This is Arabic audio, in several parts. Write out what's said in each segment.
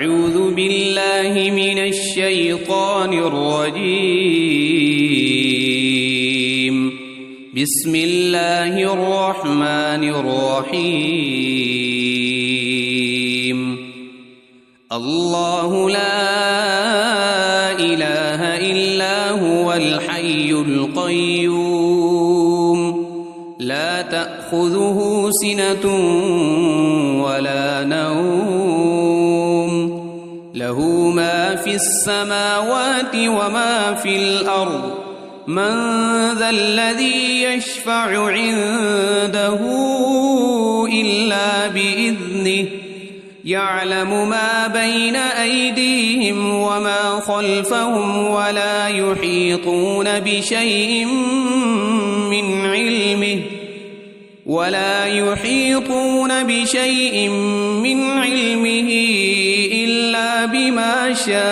أعوذ بالله من الشيطان الرجيم. بسم الله الرحمن الرحيم. الله لا إله إلا هو الحي القيوم لا تأخذه سنة ولا نوم له ما في السماوات وما في الأرض من ذا الذي يشفع عنده إلا بإذنه يعلم ما بين أيديهم وما خلفهم ولا يحيطون بشيء من علمه إلا بما شاء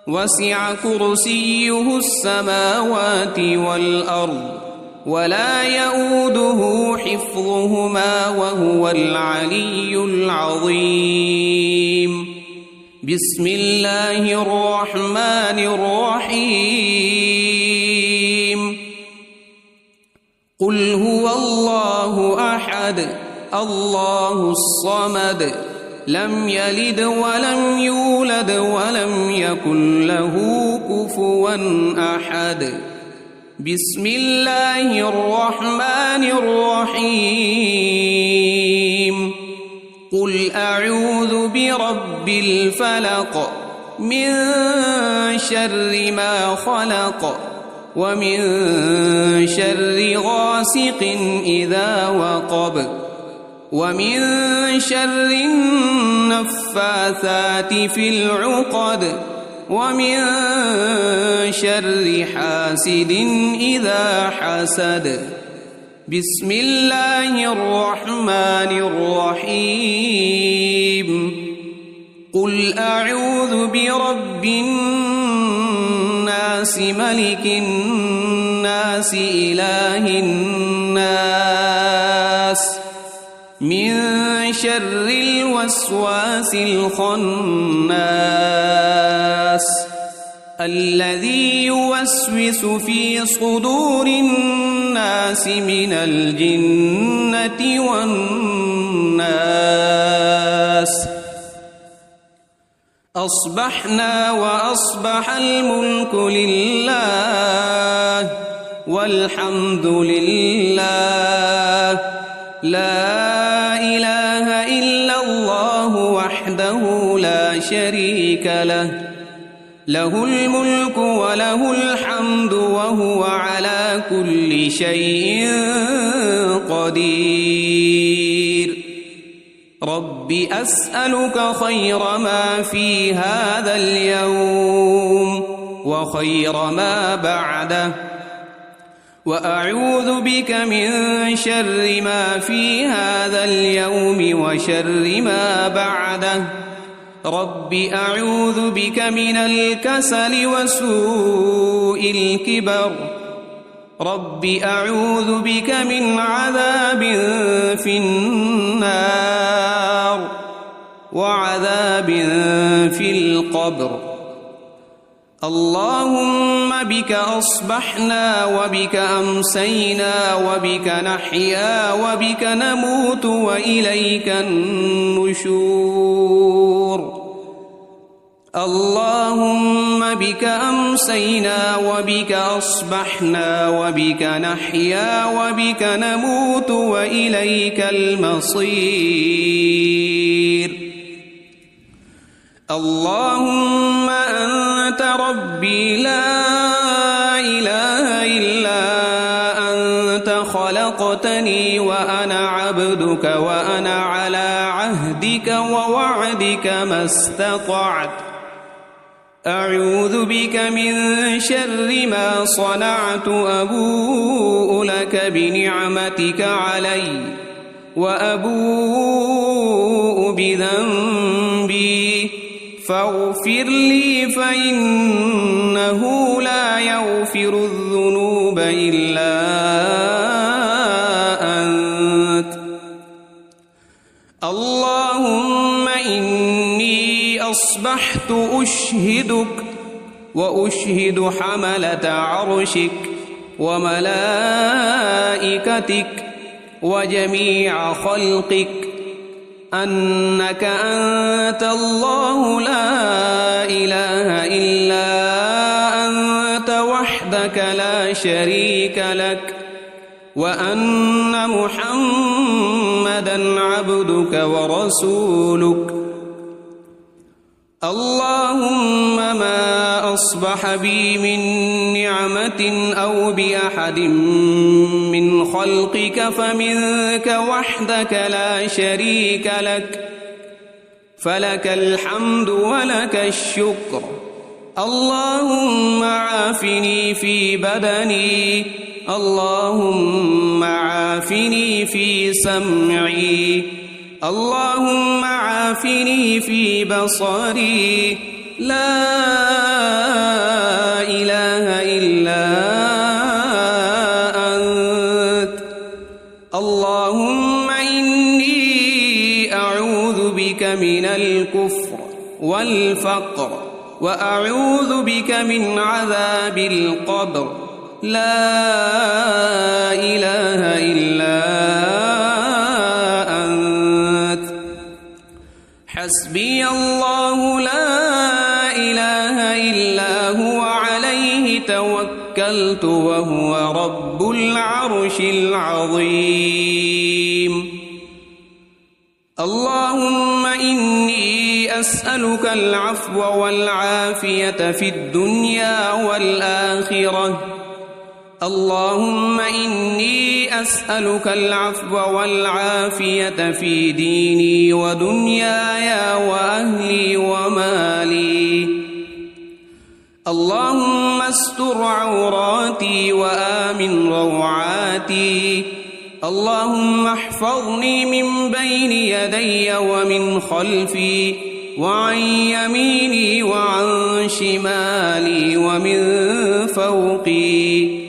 وسع كرسيه السماوات والأرض ولا يؤوده حفظهما وهو العلي العظيم. بسم الله الرحمن الرحيم. قل هو الله أحد الله الصمد لم يلد ولم يولد ولم يكن له كفوا أحد. بسم الله الرحمن الرحيم. قل أعوذ برب الفلق من شر ما خلق ومن شر غاسق إذا وقب ومن شر النفاثات في العقد ومن شر حاسد إذا حسد. بسم الله الرحمن الرحيم. قل أعوذ برب الناس ملك الناس إله الناس من شر الوسواس الخناس الذي يوسوس في صدور الناس من الجنة والناس. أصبحنا وأصبح الملك لله والحمد لله لا إله إلا الله وحده لا شريك له له الملك وله الحمد وهو على كل شيء قدير. رب أسألك خير ما في هذا اليوم وخير ما بعده وأعوذ بك من شر ما في هذا اليوم وشر ما بعده. رب أعوذ بك من الكسل وسوء الكبر. رب أعوذ بك من عذاب في النار وعذاب في القبر. اللهم بك أصبحنا وبك أمسينا وبك نحيا وبك نموت وإليك النشور. اللهم بك أمسينا وبك أصبحنا وبك نحيا وبك نموت وإليك المصير. اللهم أنت ربي لا إله إلا أنت خلقتني وأنا عبدك وأنا على عهدك ووعدك ما استطعت. أعوذ بك من شر ما صنعت أبوء لك بنعمتك علي وأبوء بذنبي فاغفر لي فإنه لا يغفر الذنوب إلا أنت. اللهم إني أصبحت أشهدك وأشهد حملة عرشك وملائكتك وجميع خلقك أنك أنت الله لا إله إلا أنت وحدك لا شريك لك وأن محمدًا عبدك ورسولك. اللهم ما أصبح بي من نعمة أو بأحد من خلقك فمنك وحدك لا شريك لك فلك الحمد ولك الشكر. اللهم عافني في بدني اللهم عافني في سمعي اللهم عافني في بصري لا إله إلا أنت. اللهم إني أعوذ بك من الكفر والفقر وأعوذ بك من عذاب القبر لا إله إلا أنت. حسبي الله لا إله إلا هو عليه توكلت وهو رب العرش العظيم. اللهم إني أسألك العفو والعافية في الدنيا والآخرة. اللهم إني أسألك العفو والعافية في ديني ودنياي وأهلي ومالي. اللهم استر عوراتي وآمن روعاتي. اللهم احفظني من بين يدي ومن خلفي وعن يميني وعن شمالي ومن فوقي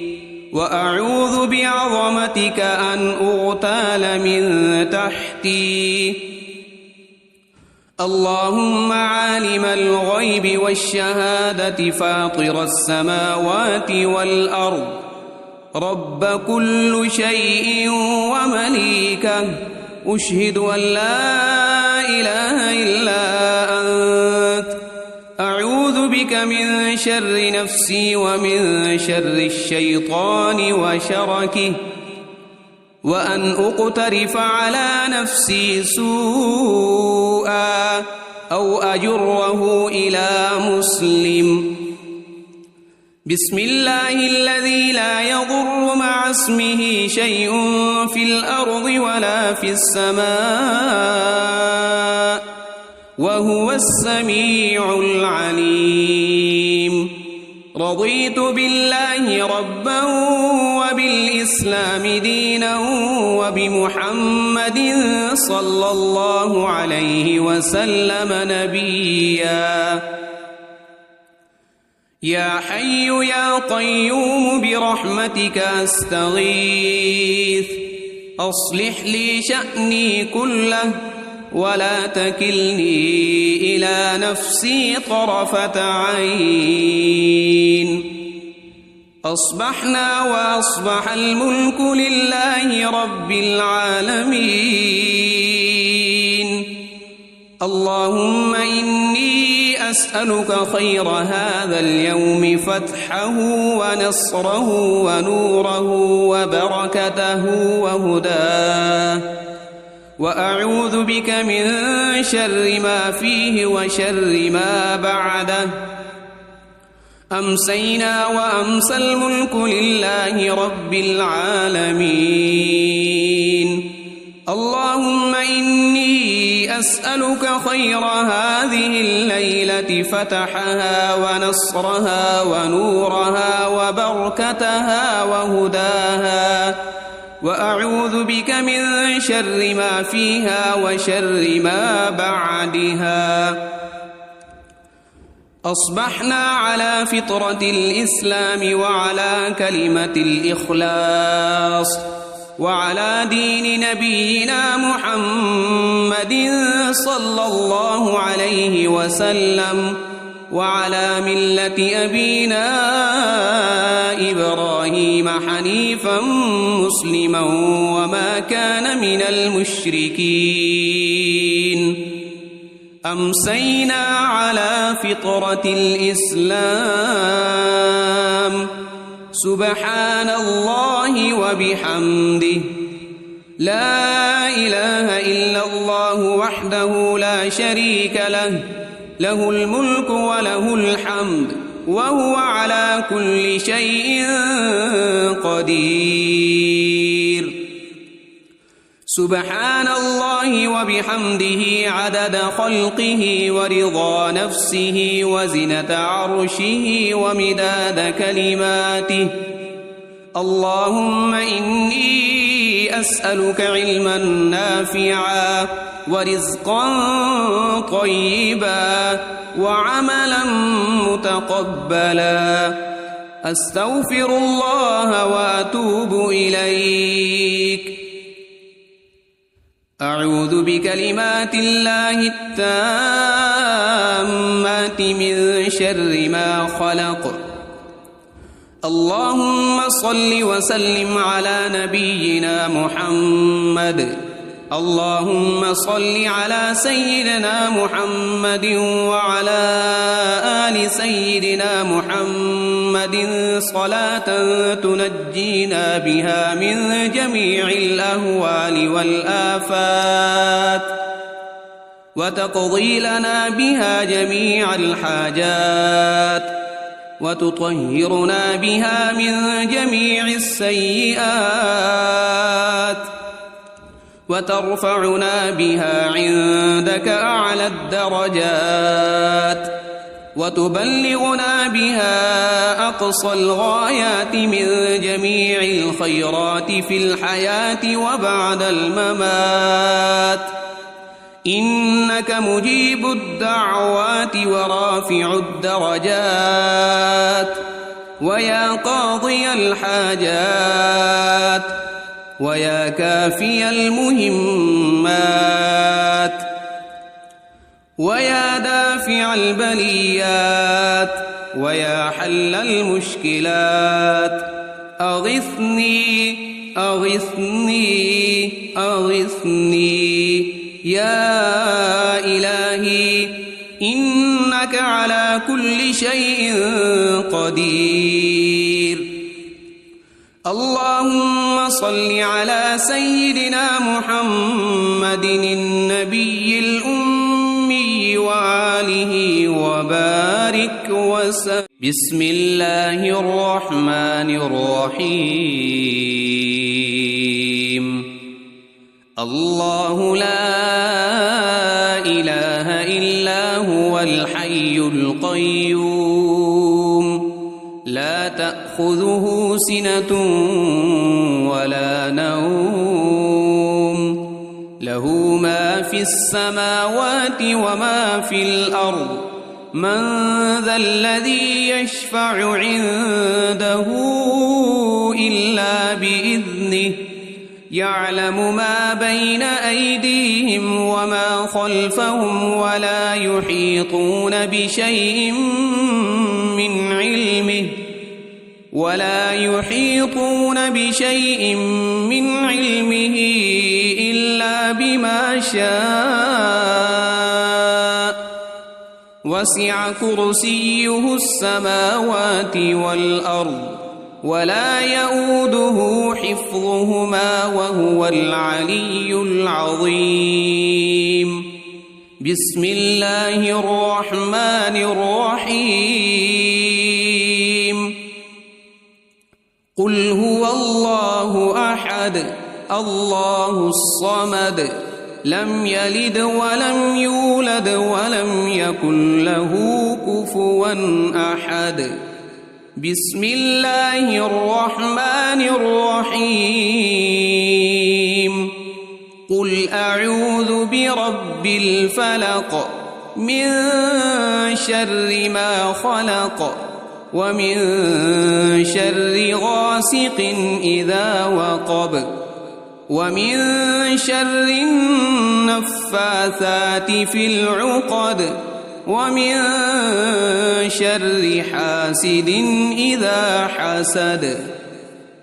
وأعوذ بعظمتك أن أغتال من تحتي. اللهم عالم الغيب والشهادة فاطر السماوات والأرض رب كل شيء ومليكه أشهد أن لا إله إلا أنت. أعوذ بك من شر نفسي ومن شر الشيطان وشركه وأن أقترف على نفسي سوءا أو أجره إلى مسلم. بسم الله الذي لا يضر مع اسمه شيء في الأرض ولا في السماء وهو السميع العليم. رضيت بالله ربا وبالإسلام دينا وبمحمد صلى الله عليه وسلم نبيا. يا حي يا قيوم برحمتك أستغيث أصلح لي شأني كله ولا تكلني إلى نفسي طرفة عين. أصبحنا وأصبح الملك لله رب العالمين. اللهم إني أسألك خير هذا اليوم فتحه ونصره ونوره وبركته وهداه وأعوذ بك من شر ما فيه وشر ما بعده. أمسينا وأمسى الملك لله رب العالمين. اللهم إني أسألك خير هذه الليلة فتحها ونصرها ونورها وبركتها وهداها وأعوذ بك من شر ما فيها وشر ما بعدها. أصبحنا على فطرة الإسلام وعلى كلمة الإخلاص وعلى دين نبينا محمد صلى الله عليه وسلم وعلى ملة أبينا إبراهيم حنيفا مسلما وما كان من المشركين أمسينا على فطرة الإسلام سبحان الله وبحمده لا إله إلا الله وحده لا شريك له له الملك وله الحمد وهو على كل شيء قدير سبحان الله وبحمده عدد خلقه ورضا نفسه وزنة عرشه ومداد كلماته اللهم إني أسألك علما نافعا ورزقا طيبا وعملا متقبلا أستغفر الله وأتوب إليك أعوذ بكلمات الله التامات من شر ما خلق اللهم صل وسلم على نبينا محمد اللهم صل على سيدنا محمد وعلى آل سيدنا محمد صلاة تنجينا بها من جميع الأهوال والآفات وتقضي لنا بها جميع الحاجات وتطهرنا بها من جميع السيئات وترفعنا بها عندك أعلى الدرجات وتبلغنا بها أقصى الغايات من جميع الخيرات في الحياة وبعد الممات إنك مجيب الدعوات ورافع الدرجات ويا قاضي الحاجات ويا كافي المهمات ويا دافع البليات ويا حل المشكلات أغثني أغثني أغثني يا إلهي إنك على كل شيء قدير اللهم صل على سيدنا محمد النبي الأمي وآله وبارك وسلم بسم الله الرحمن الرحيم الله لا إله إلا هو الحي القيوم لا تأخذه سنة ولا نوم له ما في السماوات وما في الأرض من ذا الذي يشفع عنده إلا بإذنه يعلم ما بين أيديهم وما خلفهم ولا يحيطون بشيء من علمه إلا بما شاء وسع كرسيه السماوات والأرض ولا يؤوده حفظهما وهو العلي العظيم بسم الله الرحمن الرحيم قل هو الله أحد الله الصمد لم يلد ولم يولد ولم يكن له كفوا أحد بسم الله الرحمن الرحيم قل أعوذ برب الفلق من شر ما خلق ومن شر غاسق إذا وقب ومن شر النفاثات في العقد ومن شر حاسد إذا حسد.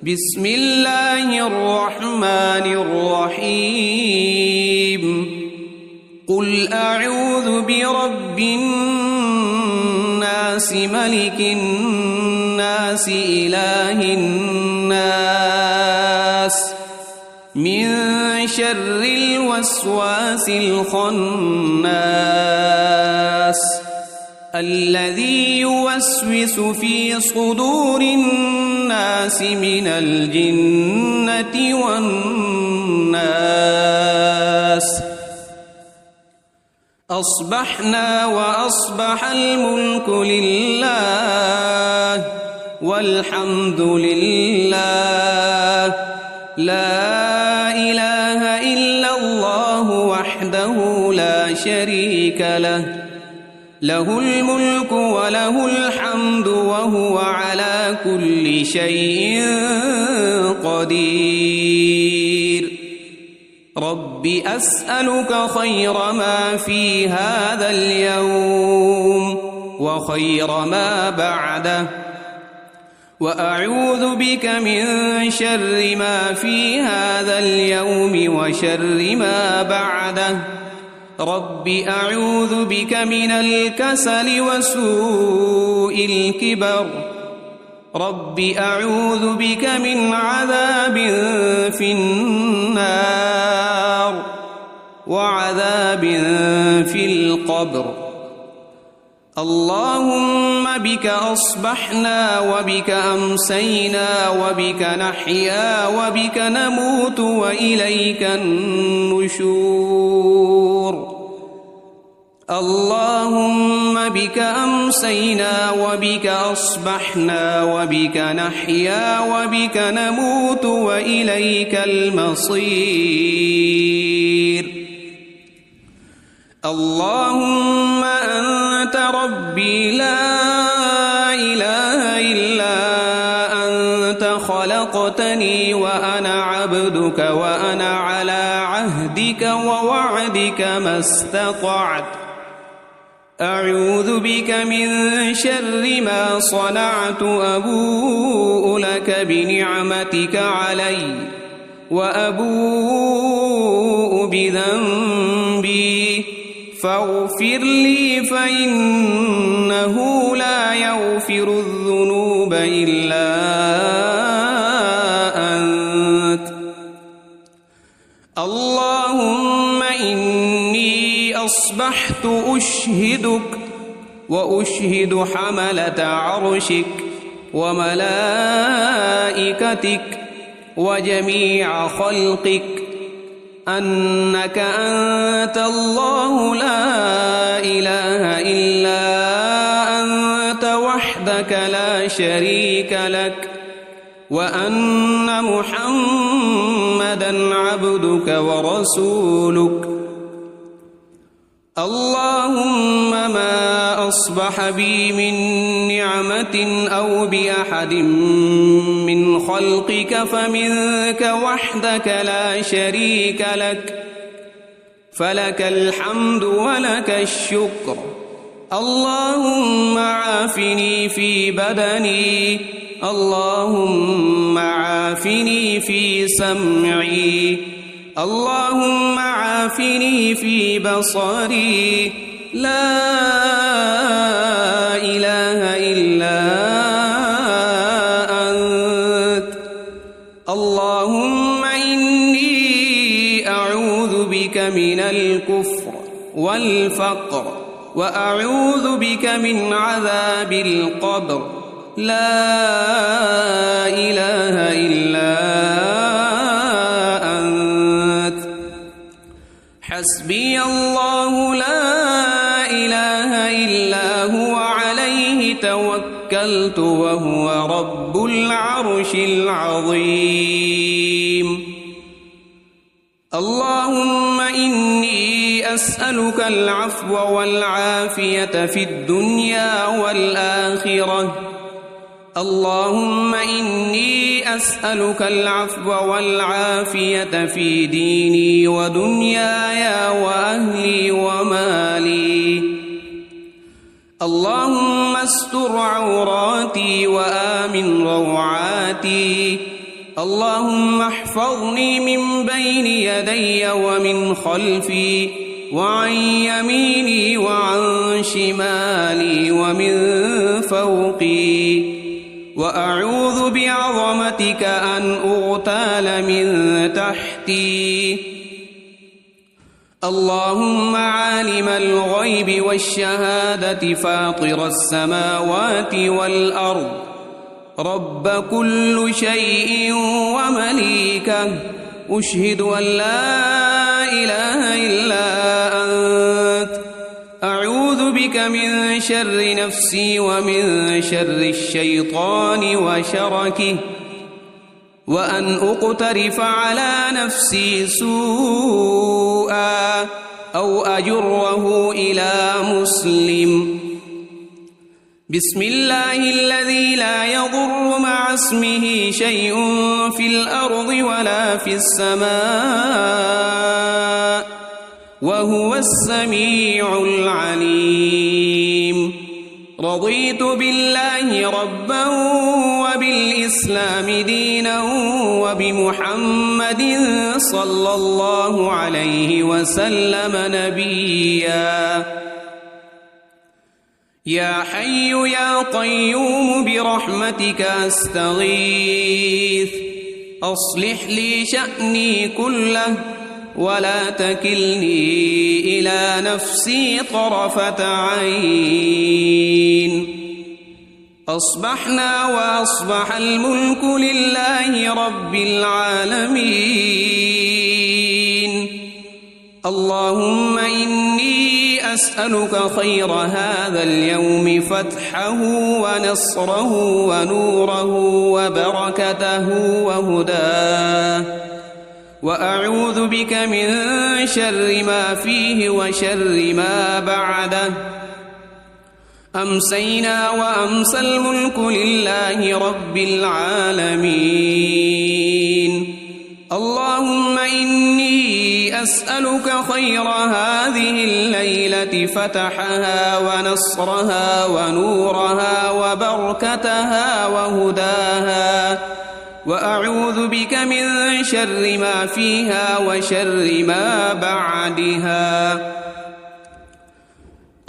بسم الله الرحمن الرحيم. قل أعوذ برب الناس ملك الناس إله الناس من شر الوسواس الخناس الذي يوسوس في صدور الناس من الجنة والناس. أصبحنا وأصبح الملك لله والحمد لله لا إله إلا الله وحده لا شريك له له الملك وله الحمد وهو على كل شيء قدير. رب أسألك خير ما في هذا اليوم وخير ما بعده وأعوذ بك من شر ما في هذا اليوم وشر ما بعده. رب أعوذ بك من الكسل وسوء الكبر. رب أعوذ بك من عذاب في النار وعذاب في القبر. اللهم بك أصبحنا وبك أمسينا وبك نحيا وبك نموت وإليك النشور. اللهم بك أمسينا وبك أصبحنا وبك نحيا وبك نموت وإليك المصير. اللهم أنت ربي لا إله إلا أنت خلقتني وأنا عبدك وأنا على عهدك ووعدك ما استطعت. أعوذ بك من شر ما صنعت. أبوء لك بنعمتك علي وأبوء بذنبي فاغفر لي فإنه لا يغفر الذنوب إلا أنت. اللهم إني أصبحت أشهدك وأشهد حملة عرشك وملائكتك وجميع خلقك أنك أنت الله لا إله إلا أنت وحدك لا شريك لك وأن محمدًا عبدك ورسولك. اللهم ما أصبح بي من نعمة أو بأحد من خلقك فمنك وحدك لا شريك لك فلك الحمد ولك الشكر. اللهم عافني في بدني. اللهم عافني في سمعي. اللهم عافني في بصري. لا إله إلا أنت. اللهم إني أعوذ بك من الكفر والفقر وأعوذ بك من عذاب القبر. لا إله إلا أنت. حسبي الله لا إله إلا هو عليه توكلت وهو رب العرش العظيم. اللهم إني أسألك العفو والعافية في الدنيا والآخرة اللهم إني أسألك العفو والعافية في ديني ودنياي وأهلي ومالي. اللهم استر عوراتي وآمن روعاتي. اللهم احفظني من بين يدي ومن خلفي وعن يميني وعن شمالي ومن فوقي، وأعوذ بعظمتك أن أغتال من تحتي. اللهم عالم الغيب والشهادة فاطر السماوات والأرض، رب كل شيء ومليكه، أشهد أن لا إله إلا أنت، أعوذ بك من شر نفسي ومن شر الشيطان وشركه، وأن أقترف على نفسي سوءا أو أجره إلى مسلم. بسم الله الذي لا يضر مع اسمه شيء في الأرض ولا في السماء، وهو السميع العليم. رضيت بالله ربا وبالإسلام دينا وبمحمد صلى الله عليه وسلم نبيا. يا حي يا قيوم برحمتك أستغيث، أصلح لي شأني كله ولا تكلني إلى نفسي طرفة عين. أصبحنا وأصبح الملك لله رب العالمين. اللهم إني أسألك خير هذا اليوم فتحه ونصره ونوره وبركته وهداه، وأعوذ بك من شر ما فيه وشر ما بعده. أمسينا وأمسى الملك لله رب العالمين. اللهم إني أسألك خير هذه الليلة فتحها ونصرها ونورها وبركتها وهداها، وأعوذ بك من شر ما فيها وشر ما بعدها.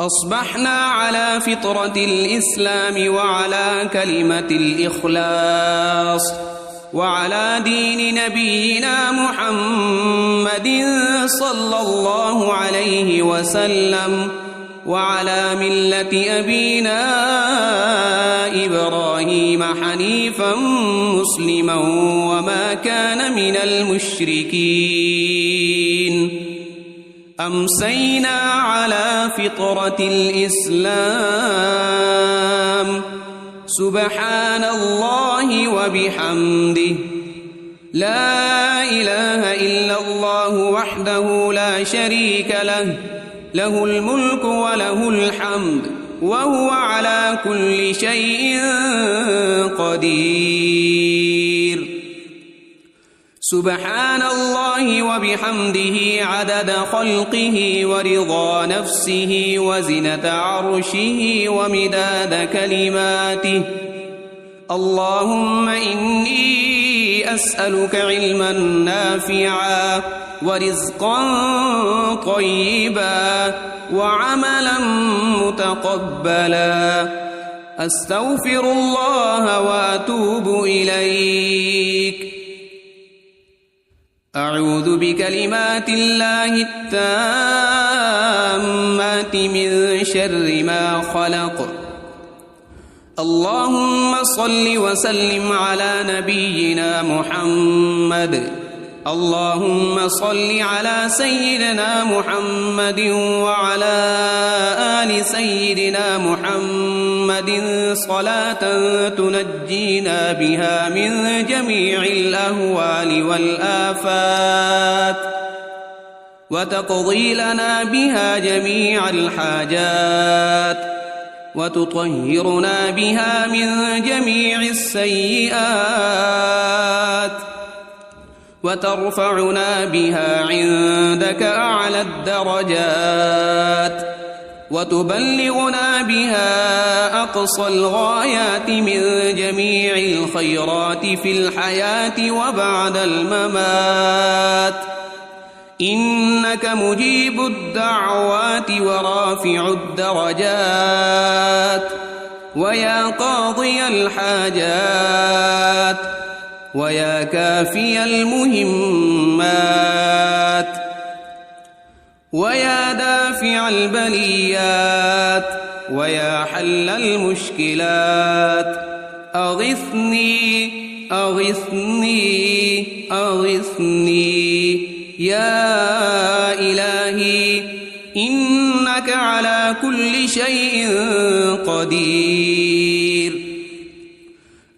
أصبحنا على فطرة الإسلام وعلى كلمة الإخلاص وعلى دين نبينا محمد صلى الله عليه وسلم وعلى ملة أبينا إبراهيم حنيفا مسلما وما كان من المشركين. أمسينا على فطرة الإسلام. سبحان الله وبحمده، لا إله إلا الله وحده لا شريك له، له الملك وله الحمد وهو على كل شيء قدير. سبحان الله وبحمده عدد خلقه ورضا نفسه وزنة عرشه ومداد كلماته. اللهم إني أسألك علما نافعا ورزقا طيبا وعملا متقبلا. أستغفر الله وأتوب إليك. أعوذ بكلمات الله التامات من شر ما خلق. اللهم صل وسلم على نبينا محمد. اللهم صل على سيدنا محمد وعلى آل سيدنا محمد صلاة تنجينا بها من جميع الأهوال والآفات وتقضي لنا بها جميع الحاجات وتطهرنا بها من جميع السيئات وترفعنا بها عندك أعلى الدرجات وتبلغنا بها أقصى الغايات من جميع الخيرات في الحياة وبعد الممات إنك مجيب الدعوات ورافع الدرجات ويا قاضي الحاجات ويا كافي المهمات ويا دافع البليات ويا حل المشكلات أغثني أغثني أغثني يا إلهي إنك على كل شيء قدير.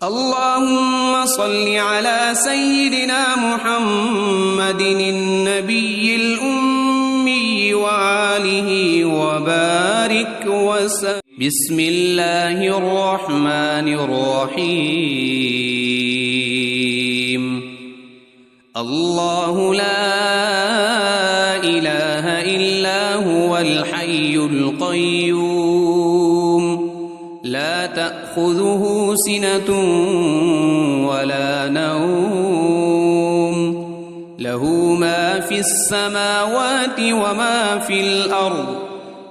اللهم صل على سيدنا محمد النبي الأمي وآله وبارك وسلم. بسم الله الرحمن الرحيم. الله لا إله إلا هو الحي القيوم لا تأخذه سنة ولا نوم له ما في السماوات وما في الأرض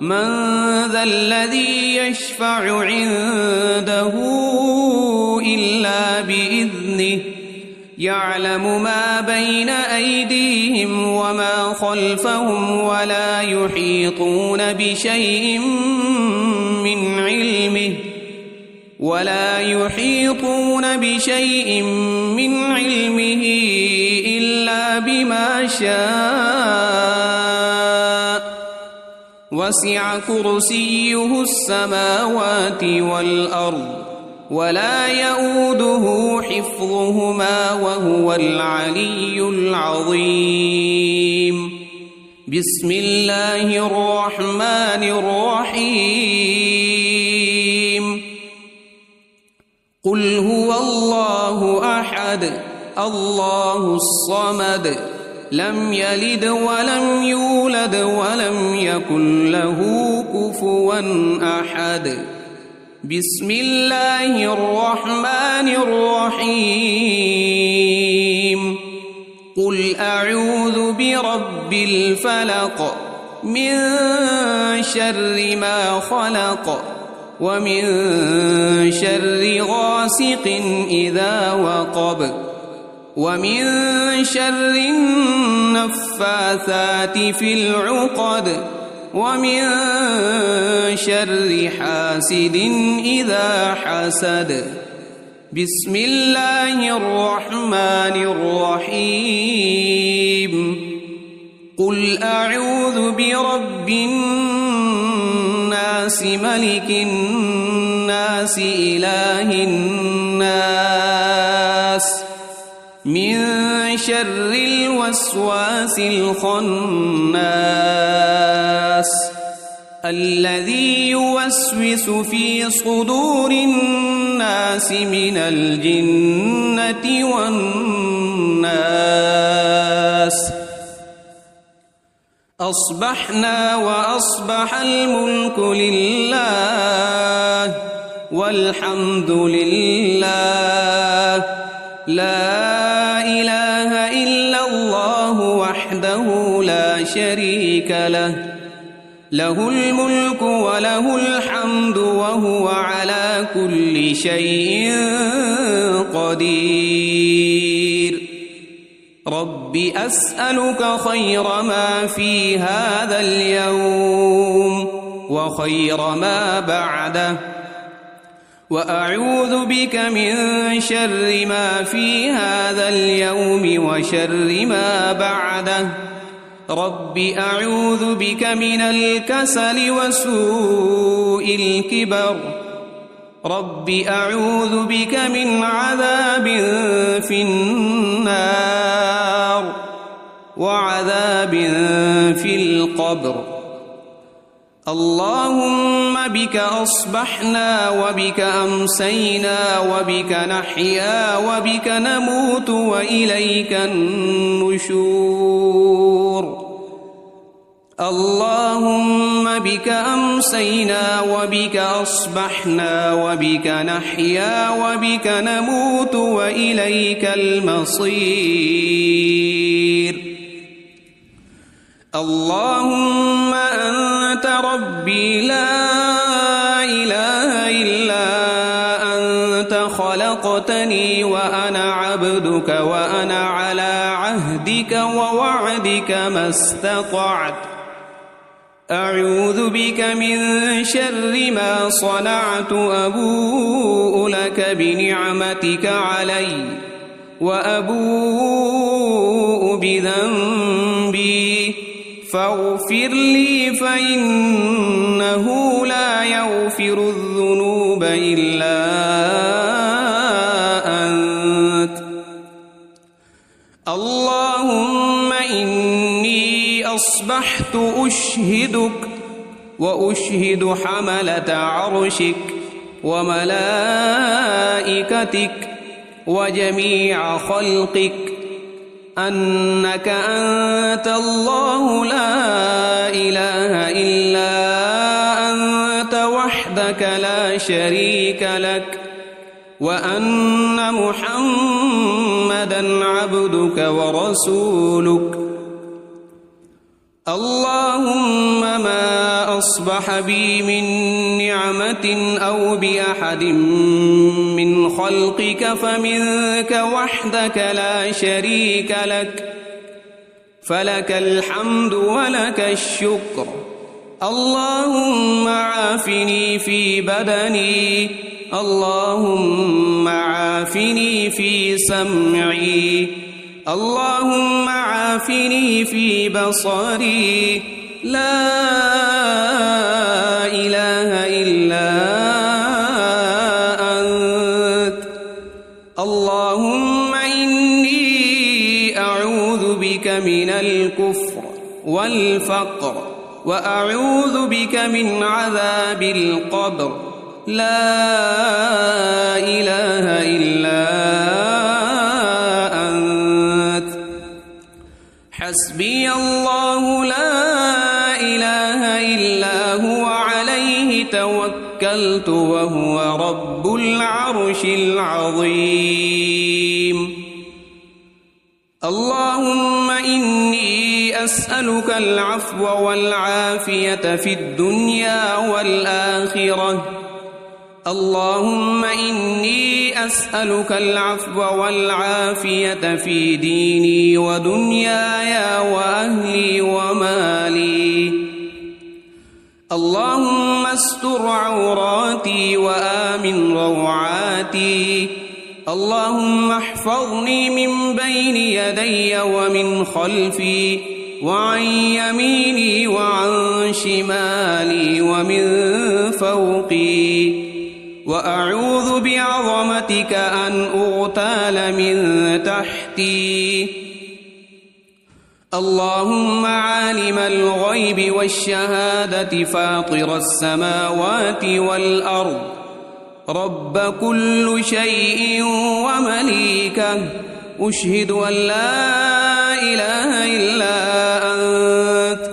من ذا الذي يشفع عنده إلا بإذنه يعلم ما بين أيديهم وما خلفهم ولا يحيطون بشيء من علمه إلا بما شاء وسع كرسيه السماوات والأرض ولا يؤوده حفظهما وهو العلي العظيم. بسم الله الرحمن الرحيم. قل هو الله أحد الله الصمد لم يلد ولم يولد ولم يكن له كفوا أحد. بسم الله الرحمن الرحيم. قل أعوذ برب الفلق من شر ما خلق ومن شر غاسق إذا وقب ومن شر النفاثات في العقد ومن شر حاسد إذا حسد. بسم الله الرحمن الرحيم. قل أعوذ برب الناس ملك الناس إله الناس من شر الوسواس الخناس الذي يوسوس في صدور الناس من الجنة والناس. أصبحنا وأصبح الملك لله والحمد لله لا إله إلا الله وحده لا شريك له له الملك وله الحمد وهو على كل شيء قدير. رب أسألك خير ما في هذا اليوم وخير ما بعده وأعوذ بك من شر ما في هذا اليوم وشر ما بعده. رب أعوذ بك من الكسل وسوء الكبر. رب أعوذ بك من عذاب في النار وعذاب في القبر. اللهم بك أصبحنا وبك أمسينا وبك نحيا وبك نموت وإليك النشور اللهم بك أمسينا وبك أصبحنا وبك نحيا وبك نموت وإليك المصير اللهم أنت ربي لا إله إلا أنت خلقتني وأنا عبدك وأنا على عهدك ووعدك ما استطعت أعوذ بك من شر ما صنعت أبوء لك بنعمتك علي وأبوء بذنبي فاغفر لي فإنه لا يغفر الذنوب إلا أنت اللهم إني أصبحت أشهدك وأشهد حملة عرشك وملائكتك وجميع خلقك أنك أنت الله لا إله إلا أنت وحدك لا شريك لك وأن محمدًا عبدك ورسولك اللهم ما أصبح بي من نعمة أو بأحد من خلقك فمنك وحدك لا شريك لك فلك الحمد ولك الشكر اللهم عافني في بدني اللهم عافني في سمعي اللهم عافني في بصري لا إله إلا أنت اللهم إني أعوذ بك من الكفر والفقر وأعوذ بك من عذاب القبر لا إله إلا أنت حسبي الله لا إله إلا هو عليه توكلت وهو رب العرش العظيم اللهم إني أسألك العفو والعافية في الدنيا والآخرة اللهم إني أسألك العفو والعافية في ديني ودنياي وأهلي ومالي اللهم استر عوراتي وآمن روعاتي اللهم احفظني من بين يدي ومن خلفي وعن يميني وعن شمالي ومن فوقي وأعوذ بعظمتك أن أغتال من تحتي اللهم عالم الغيب والشهادة فاطر السماوات والأرض رب كل شيء ومليكه أشهد أن لا إله إلا أنت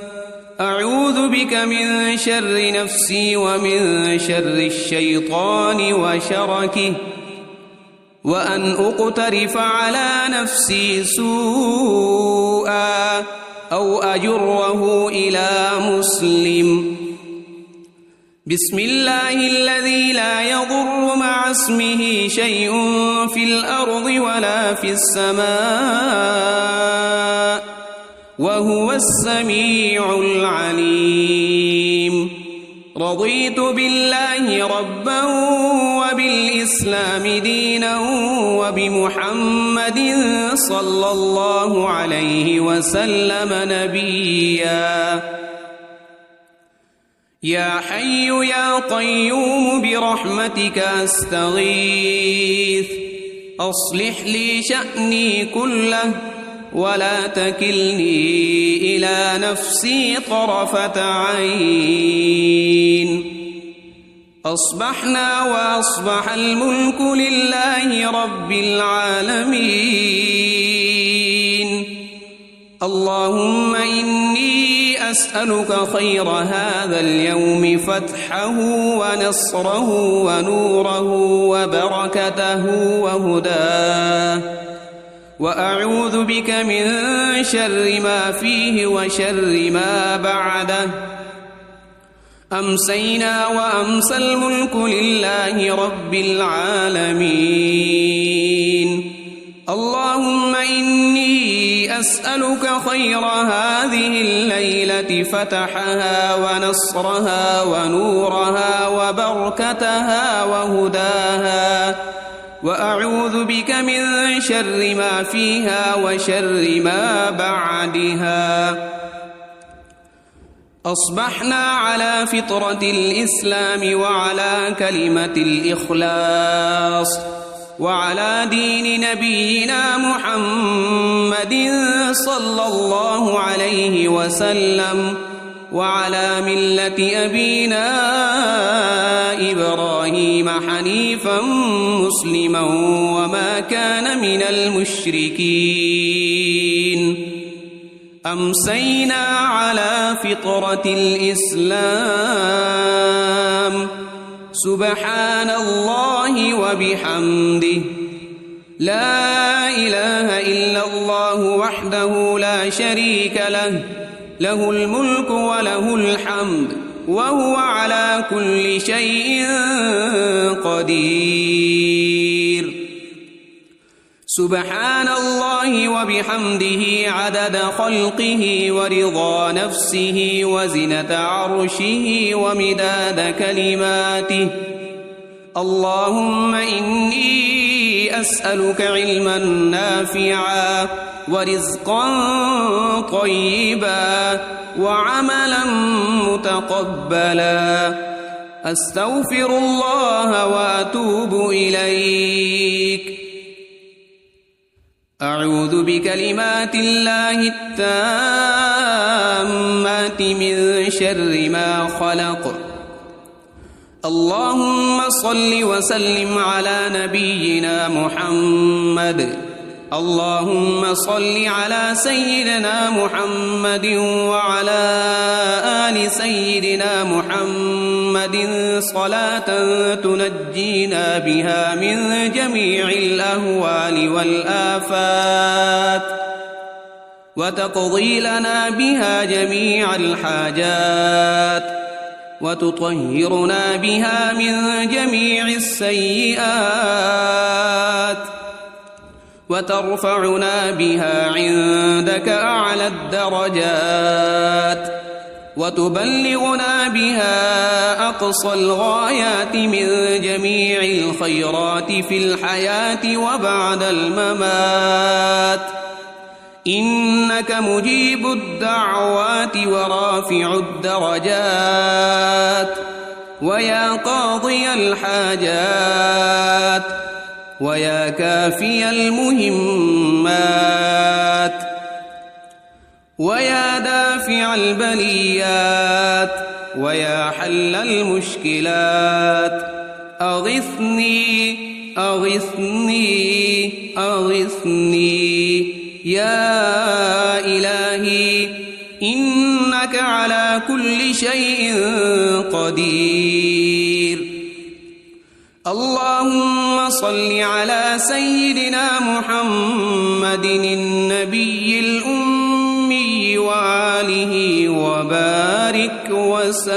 أعوذ بك من شر نفسي ومن شر الشيطان وشركه وأن أقترف على نفسي سوءا أو أجره إلى مسلم بسم الله الذي لا يضر مع اسمه شيء في الأرض ولا في السماء وهو السميع العليم رضيت بالله ربا وبالإسلام دينا وبمحمد صلى الله عليه وسلم نبيا يا حي يا قيوم برحمتك أستغيث أصلح لي شأني كله ولا تكلني إلى نفسي طرفة عين. أصبحنا وأصبح الملك لله رب العالمين. اللهم إني أسألك خير هذا اليوم فتحه ونصره ونوره وبركته وهداه، وأعوذ بك من شر ما فيه وشر ما بعده. أمسينا وأمسى الملك لله رب العالمين. اللهم إني أسألك خير هذه الليلة فتحها ونصرها ونورها وبركتها وهداها، وأعوذ بك من شر ما فيها وشر ما بعدها. أصبحنا على فطرة الإسلام وعلى كلمة الإخلاص وعلى دين نبينا محمد صلى الله عليه وسلم، وعلى ملة أبينا إبراهيم حنيفا مسلما وما كان من المشركين. أمسينا على فطرة الإسلام. سبحان الله وبحمده، لا إله إلا الله وحده لا شريك له، له الملك وله الحمد وهو على كل شيء قدير. سبحان الله وبحمده عدد خلقه ورضا نفسه وزنة عرشه ومداد كلماته. اللهم إني أسألك علما نافعا ورزقا طيبا وعملا متقبلا. أستغفر الله وأتوب إليك. أعوذ بكلمات الله التامات من شر ما خلق. اللهم صل وسلم على نبينا محمد. اللهم صل على سيدنا محمد وعلى آل سيدنا محمد صلاة تنجينا بها من جميع الأهوال والآفات، وتقضي لنا بها جميع الحاجات، وتطهرنا بها من جميع السيئات، وترفعنا بها عندك أعلى الدرجات، وتبلغنا بها أقصى الغايات من جميع الخيرات في الحياة وبعد الممات. إنك مجيب الدعوات ورافع الدرجات، ويا قاضي الحاجات، ويا كافي المهمات، ويا دافع البليات، ويا حل المشكلات. أغثني أغثني أغثني يا إلهي، إنك على كل شيء قدير. اللهم صل على سيدنا محمد النبي الأمي وآله وبارك وسلم.